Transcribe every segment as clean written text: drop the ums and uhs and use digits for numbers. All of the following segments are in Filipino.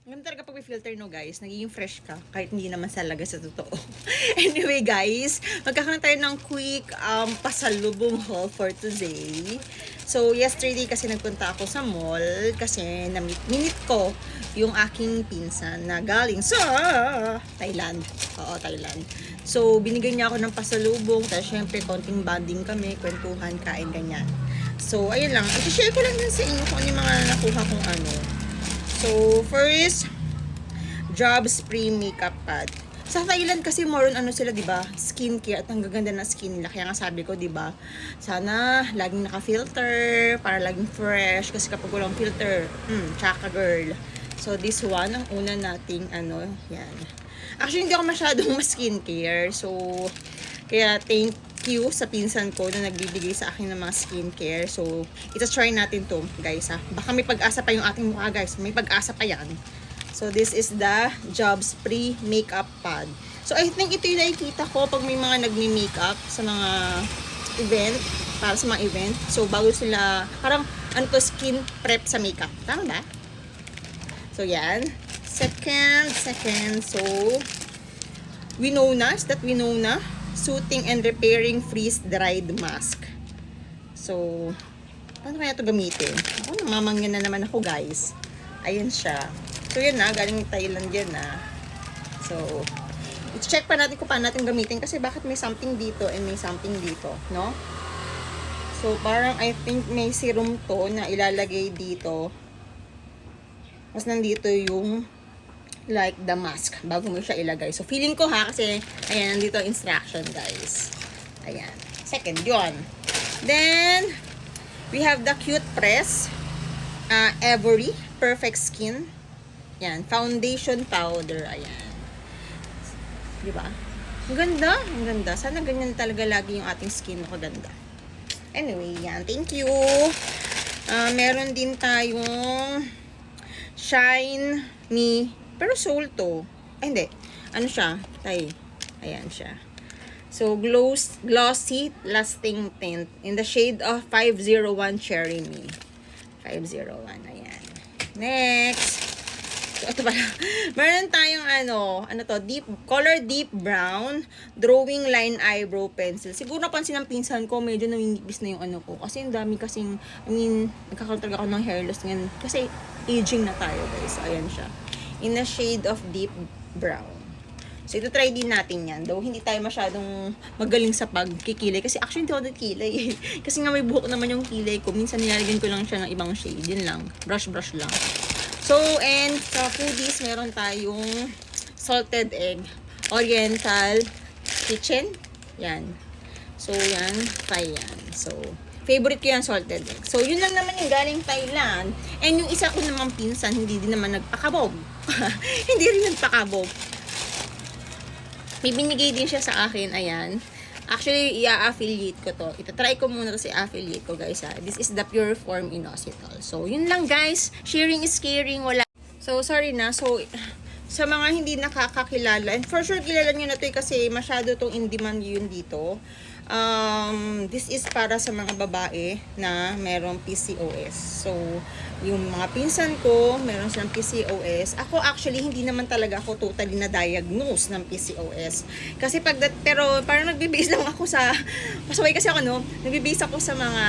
Ganun talaga pag may filter, no guys, nagiging fresh ka kahit hindi naman talaga sa totoo. Anyway guys, magkakaroon tayo ng quick pasalubong haul for today. So yesterday kasi nagpunta ako sa mall kasi minute ko yung aking pinsan na galing sa Thailand. Oo, Thailand. So binigyan niya ako ng pasalubong, tapos syempre konting bonding kami, kwentuhan, kain, ganyan. So ayun lang, i-share ko lang din sa inyo kung ano yung mga nakuha kong ano. So, first, Job Spray Makeup Pad. Sa Thailand kasi more on ano sila, 'di ba? Skincare at ang gaganda ng skin nila. Kaya nga sabi ko, 'di ba? Sana laging naka-filter para laging fresh kasi kapag walang filter, tsaka girl. So, this one ang una nating ano, yan. Actually, hindi ako masyadong ma-skincare. So, kaya thank you sa pinsan ko na nagbibigay sa akin ng mga skincare. So, ita-try natin to, guys, ha. Baka may pag-asa pa yung ating mukha, guys. May pag-asa pa yan. So, this is the Job Spray Makeup Pad. So, I think ito yung nakikita ko pag may mga nagmi-makeup sa mga event, para sa mga event. So, bago sila, parang, ano to, skin prep sa makeup. Tama ba? So, yan. Second, so, Winona, is that Winona? Soothing and repairing freeze-dried mask. So, paano kaya ito gamitin? Ako, namamangyan na naman ako, guys. Ayan siya. So, yan na. Galing Thailand yan na. So, i-check pa natin kung paano natin gamitin kasi bakit may something dito and may something dito, no? So, parang I think may serum to na ilalagay dito. Mas nandito yung like the mask bago mo siya ilagay. So, feeling ko ha, kasi ayan, nandito instruction, guys. Ayan. Second, yun. Then, we have the Cute Press Every Perfect Skin. Yan. Foundation powder. Ayan. Diba? Ang ganda. Ang ganda. Sana ganyan talaga lagi yung ating skin. Maganda. Anyway, yan. Thank you. Meron din tayong Shine Me. Pero soul to. Ay, hindi. Ano siya? Ayan siya. So, glossy lasting tint in the shade of 501 Cherry Me. 501. Ayan. Next. So, ito pala. Meron tayong color deep brown, drawing line eyebrow pencil. Siguro napansin ng pinsan ko, medyo namimipis na yung ano ko. Kasi ang dami kasing, nagkakaroon talaga ako ng hair loss ngayon. Kasi aging na tayo, guys. Ayan siya. In a shade of deep brown. So, ito try din natin yan. Though, hindi tayo masyadong magaling sa pagkikilay. Kasi actually, hindi ako nagkilay. Kasi nga may buhok naman yung kilay ko. Minsan nilalagyan ko lang siya ng ibang shade. Yun lang. Brush lang. So, and sa foodies, meron tayong salted egg. Oriental Kitchen. Yan. So, yan. Try yan. So, favorite ko yan, salted egg. So, yun lang naman yung galing Thailand. And yung isa ko namang pinsan, hindi din naman nagpakabog. Hindi rin nagpakabog. May binigay din siya sa akin, ayan. Actually, i-affiliate ko to. Itatry ko muna kasi affiliate ko, guys, ha. This is the Pure Form Inositol. So, yun lang, guys. Sharing is caring. Wala. So, sorry na. So, sa mga hindi nakakakilala, and for sure, kilala nyo na to kasi masyado tong in demand yun dito. This is para sa mga babae na merong PCOS. So, yung mga pinsan ko, meron silang PCOS. Ako actually, hindi naman talaga ako totally na-diagnose ng PCOS. Kasi pero parang nagbe-base lang ako sa, pasaway kasi ako, no? Nagbe-base ako sa mga,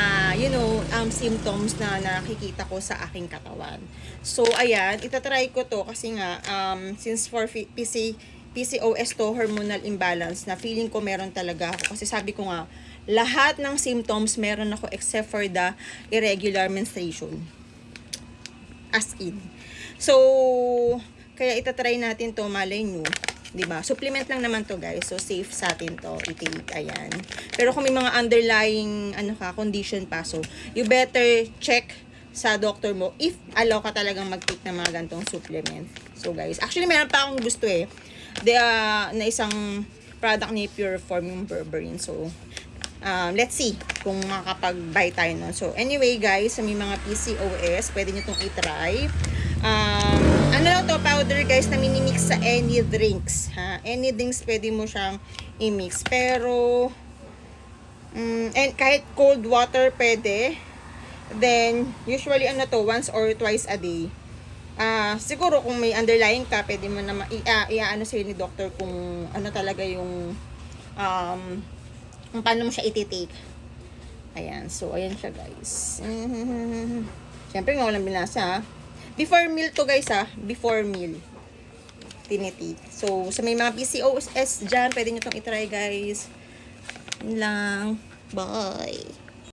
symptoms na nakikita ko sa aking katawan. So, ayan, itatry ko to kasi nga, since for PCOS to, hormonal imbalance, na feeling ko meron talaga ako. Kasi sabi ko nga, lahat ng symptoms meron ako except for the irregular menstruation. As in. So, kaya itatry natin to, malay nyo. Diba? Supplement lang naman to, guys. So, safe sa atin to. I-take, ayan. Pero kung may mga underlying, condition pa, so, you better check sa doctor mo if allow ka talagang mag-take ng mga gantong supplement. So, guys, actually, meron pa akong gusto na isang product ni Pure Form, yung berberine. So, let's see kung makakapag-buy tayo nun. So, anyway, guys, sa may mga PCOS, pwede nyo itong i-try. Ano lang to, powder, guys, na minimix sa any drinks. Ha? Any drinks, pwede mo siyang i-mix. Pero, and kahit cold water, pwede. Then, usually, once or twice a day. Siguro kung may underlying ka, pwede mo na iaano sa'yo ni doctor kung ano talaga yung kung paano mo siya ititake. Ayan, so ayan siya guys. Siyempre nga walang binasa ha. Before meal to guys ha, before meal tinitake. So sa may mga PCOS dyan, pwede nyo itong itry guys. Yun lang. Bye!